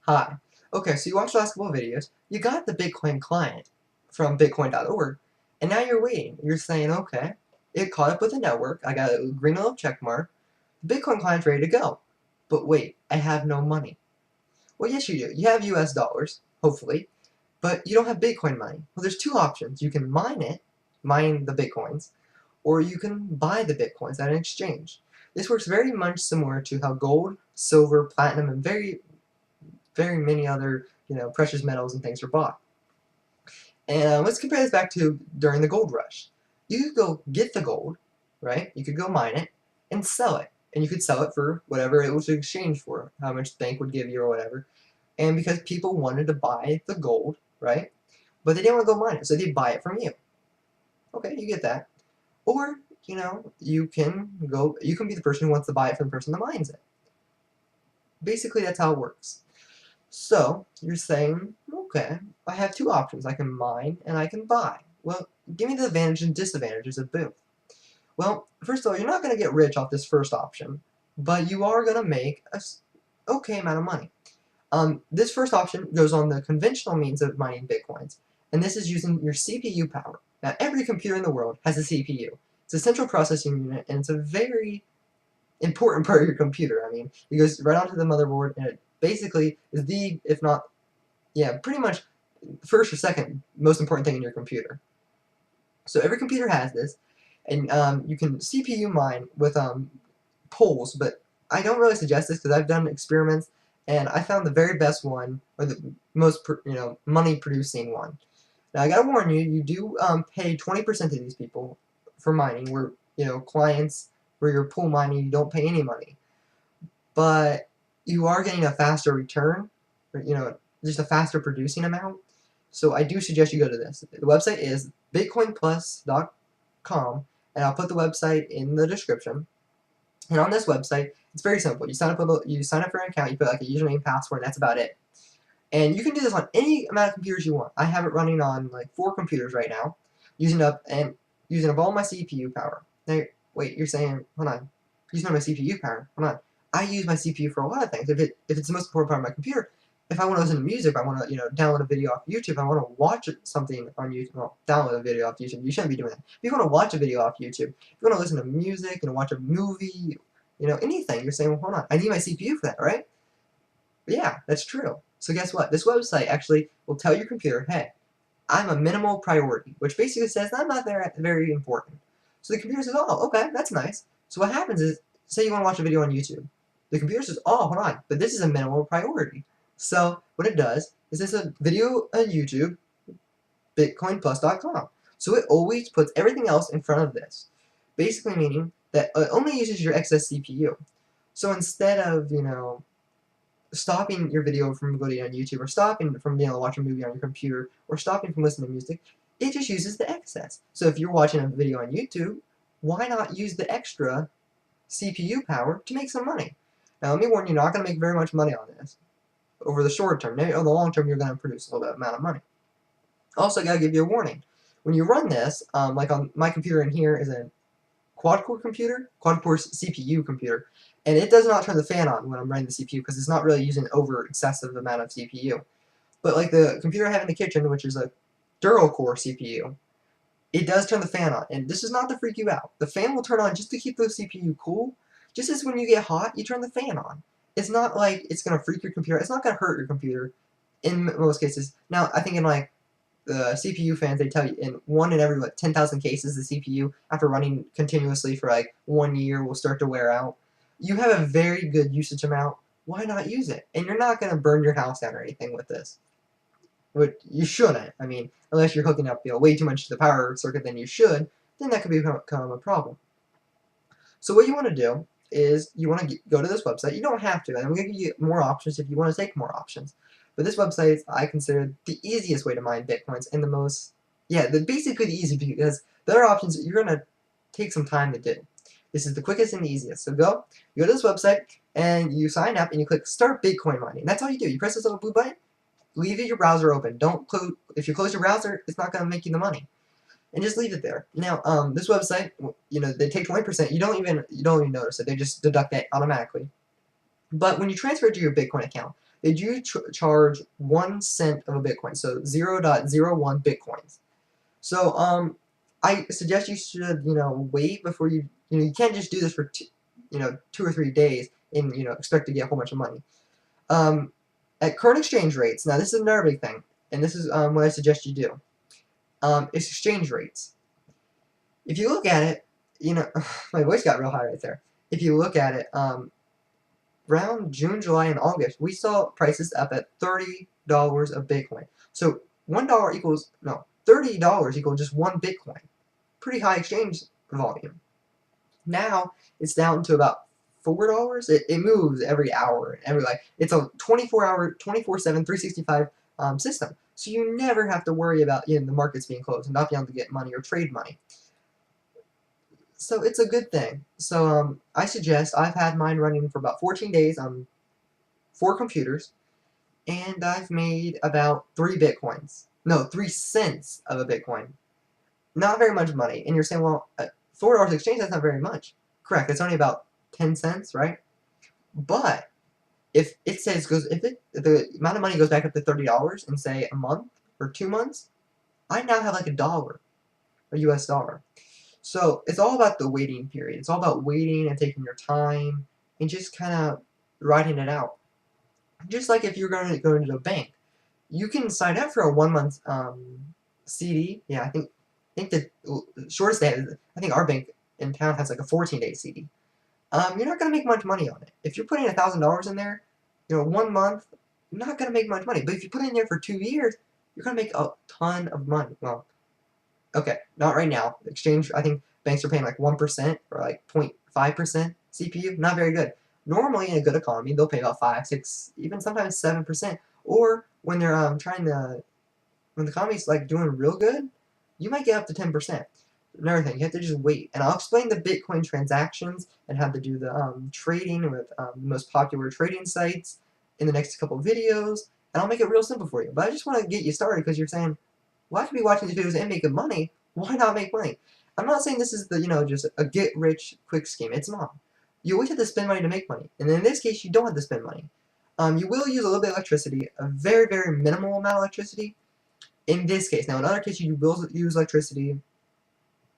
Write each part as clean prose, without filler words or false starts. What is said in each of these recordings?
Hi. Okay, so you watched the last couple of videos. You got the Bitcoin client from bitcoin.org, and now you're waiting. You're saying, okay, it caught up with the network. I got a green little check mark. The Bitcoin client's ready to go. But wait, I have no money. Well, yes, you do. You have US dollars, hopefully, but you don't have Bitcoin money. Well, there's two options. You can mine the Bitcoins, or you can buy the Bitcoins at an exchange. This works very much similar to how gold, silver, platinum, and very many other, precious metals and things were bought. And let's compare this back to during the gold rush. You could go get the gold, right? You could go mine it and sell it. And you could sell it for whatever it was exchanged for, how much the bank would give you or whatever. And because people wanted to buy the gold, right? But they didn't want to go mine it, so they'd buy it from you. Okay, you get that. Or, you can be the person who wants to buy it from the person that mines it. Basically, that's how it works. So, you're saying, okay, I have two options. I can mine and I can buy. Well, give me the advantages and disadvantages of both. Well, first of all, you're not going to get rich off this first option, but you are going to make a okay amount of money. This first option goes on the conventional means of mining Bitcoins, and this is using your CPU power. Now, every computer in the world has a CPU. It's a central processing unit, and it's a very important part of your computer. I mean, it goes right onto the motherboard, and it basically is the, if not, yeah, pretty much first or second most important thing in your computer. So every computer has this, and you can CPU mine with polls, but I don't really suggest this because I've done experiments, and I found the very best one, or the most money producing one. Now I gotta warn you, you do pay 20% of these people for mining, where clients where you're pool mining, you don't pay any money, but you are getting a faster return, or, just a faster producing amount. So I do suggest you go to this. The website is bitcoinplus.com, and I'll put the website in the description. And on this website, it's very simple. You sign up for an account, you put like a username, password, and that's about it. And you can do this on any amount of computers you want. I have it running on like 4 computers right now, using up all my CPU power. Now, wait, you're saying, hold on, using up my CPU power? Hold on. I use my CPU for a lot of things. If it's the most important part of my computer, if I want to listen to music, I want to download a video off YouTube, I want to watch something on YouTube, well, download a video off YouTube, you shouldn't be doing that. If you want to watch a video off YouTube, if you want to listen to music and watch a movie, anything, you're saying, well, hold on, I need my CPU for that, right? But yeah, that's true. So guess what? This website actually will tell your computer, hey, I'm a minimal priority, which basically says I'm not very important. So the computer says, oh, okay, that's nice. So what happens is, say you want to watch a video on YouTube. The computer says, oh, hold on, but this is a minimal priority. So what it does is it's a video on YouTube, bitcoinplus.com. So it always puts everything else in front of this, basically meaning that it only uses your excess CPU. So instead of, stopping your video from going on YouTube, or stopping from being able to watch a movie on your computer, or stopping from listening to music, it just uses the excess. So if you're watching a video on YouTube, why not use the extra CPU power to make some money? Now let me warn you, you're not going to make very much money on this over the short term. Maybe over the long term, you're going to produce a little bit amount of money. Also, I got to give you a warning. When you run this, like on my computer in here is a quad-core CPU computer, and it does not turn the fan on when I'm running the CPU because it's not really using over excessive amount of CPU. But like the computer I have in the kitchen, which is a dual-core CPU, it does turn the fan on, and this is not to freak you out. The fan will turn on just to keep the CPU cool, just as when you get hot, you turn the fan on. It's not like it's going to freak your computer. It's not going to hurt your computer in most cases. Now, I think in like the CPU fans, they tell you in 1 in every 10,000 cases, the CPU, after running continuously for like 1 year, will start to wear out. You have a very good usage amount. Why not use it? And you're not going to burn your house down or anything with this. But you shouldn't. I mean, unless you're hooking up way too much to the power circuit than you should, then that could become a problem. So what you want to do is you want to go to this website. You don't have to. I'm going to give you more options if you want to take more options. But this website is, I consider, the easiest way to mine Bitcoins, and basically the easiest, because the other options you're going to take some time to do. This is the quickest and the easiest. So you go to this website, and you sign up, and you click Start Bitcoin Mining. That's all you do. You press this little blue button, leave your browser open. Don't close. If you close your browser, it's not going to make you the money. And just leave it there. Now, this website, they take 20%. You don't even notice it. They just deduct that automatically. But when you transfer it to your Bitcoin account, they do charge 1 cent of a Bitcoin, so 0.01 Bitcoins. So I suggest you should wait before you can't just do this for 2 or 3 days and expect to get a whole bunch of money. At current exchange rates, now this is another big thing, and this is what I suggest you do. Is exchange rates. If you look at it, my voice got real high right there. If you look at it, around June, July, and August, we saw prices up at $30 a Bitcoin. So $1 equals, no, $30 equals just 1 Bitcoin. Pretty high exchange volume. Now it's down to about $4. It moves every hour, it's a 24-hour, 24/7, 365 system. So you never have to worry about the markets being closed and not being able to get money or trade money. So it's a good thing. So I suggest, I've had mine running for about 14 days on 4 computers, and I've made about 3 Bitcoins. No, 3 cents of a Bitcoin. Not very much money. And you're saying, well, $4 exchange, that's not very much. Correct, it's only about 10 cents, right? But if it says if the amount of money goes back up to $30 in say a month or 2 months, I now have like a US dollar. So it's all about the waiting period. It's all about waiting and taking your time and just kind of riding it out. Just like if you're going to go into a bank, you can sign up for a 1-month CD. Yeah, I think the shortest they have, I think our bank in town has like a 14-day CD. You're not going to make much money on it. If you're putting $1,000 in there, 1 month, you're not going to make much money. But if you put it in there for 2 years, you're going to make a ton of money. Well, okay, not right now. Exchange, I think banks are paying like 1% or like 0.5% CPU. Not very good. Normally, in a good economy, they'll pay about 5, 6, even sometimes 7%. Or when they're when the economy's like doing real good, you might get up to 10%. Another thing, you have to just wait. And I'll explain the Bitcoin transactions and how to do the trading with the most popular trading sites in the next couple of videos. And I'll make it real simple for you. But I just want to get you started because you're saying, well, I could be watching these videos and making money. Why not make money? I'm not saying this is the, just a get-rich-quick scheme. It's not. You always have to spend money to make money. And in this case, you don't have to spend money. You will use a little bit of electricity, a very, very minimal amount of electricity. In this case. Now, in other cases, you will use electricity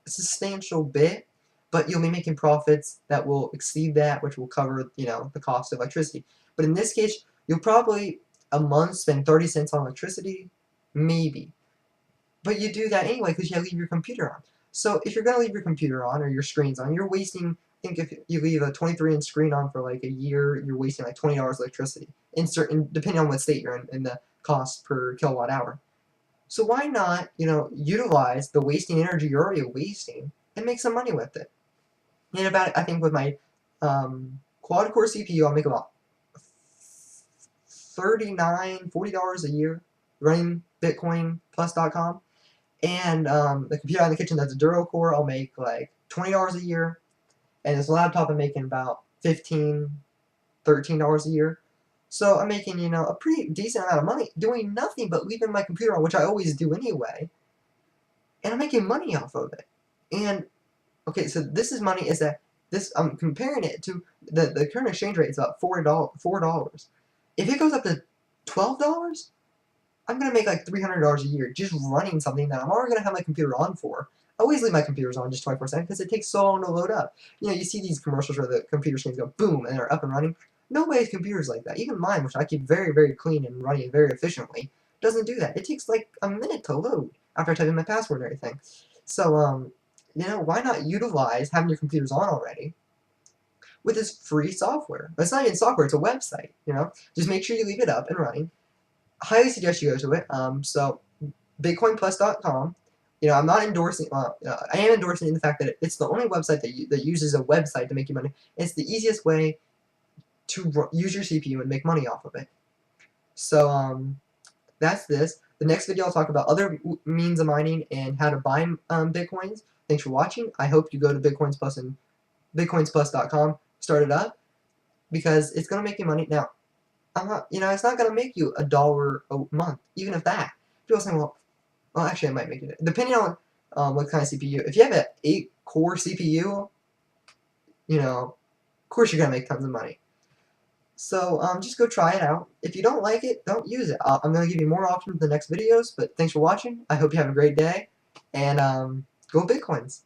a substantial bit, but you'll be making profits that will exceed that, which will cover, the cost of electricity. But in this case, you'll probably, a month, spend 30 cents on electricity. Maybe. But you do that anyway because you have to leave your computer on. So if you're going to leave your computer on or your screens on, you're wasting, I think if you leave a 23-inch screen on for like a year, you're wasting like $20 electricity, depending on what state you're in the cost per kilowatt hour. So why not, utilize the wasting energy you're already wasting and make some money with it? And I think with my quad-core CPU, I'll make about $39, $40 a year running BitcoinPlus.com. And the computer in the kitchen that's a Duro core, I'll make like $20 a year. And this laptop I'm making about $15, $13 a year. So I'm making, a pretty decent amount of money doing nothing but leaving my computer on, which I always do anyway. And I'm making money off of it. And, okay, so this is money, I'm comparing it to the current exchange rate is about $4. If it goes up to $12, I'm going to make like $300 a year just running something that I'm already going to have my computer on for. I always leave my computers on just 24/7 because it takes so long to load up. You see these commercials where the computer screens go boom and they're up and running. Nobody's computer's like that. Even mine, which I keep very, very clean and running very efficiently, doesn't do that. It takes like a minute to load after I type in my password and everything. So, why not utilize having your computers on already with this free software? It's not even software, it's a website, Just make sure you leave it up and running. I highly suggest you go to it. So, BitcoinPlus.com. I'm not endorsing, I am endorsing in the fact that it's the only website that uses a website to make you money. It's the easiest way to use your CPU and make money off of it. So, that's this. The next video I'll talk about other means of mining and how to buy Bitcoins. Thanks for watching. I hope you go to Bitcoins Plus and BitcoinsPlus.com, start it up, because it's going to make you money. Now, I'm not, it's not going to make you $1 a month, even if that. People are saying, well, actually, I might make it. Depending on what kind of CPU. If you have an 8-core CPU, of course you're going to make tons of money. So just go try it out. If you don't like it, don't use it. I'm going to give you more options in the next videos, but thanks for watching. I hope you have a great day, and go Bitcoins.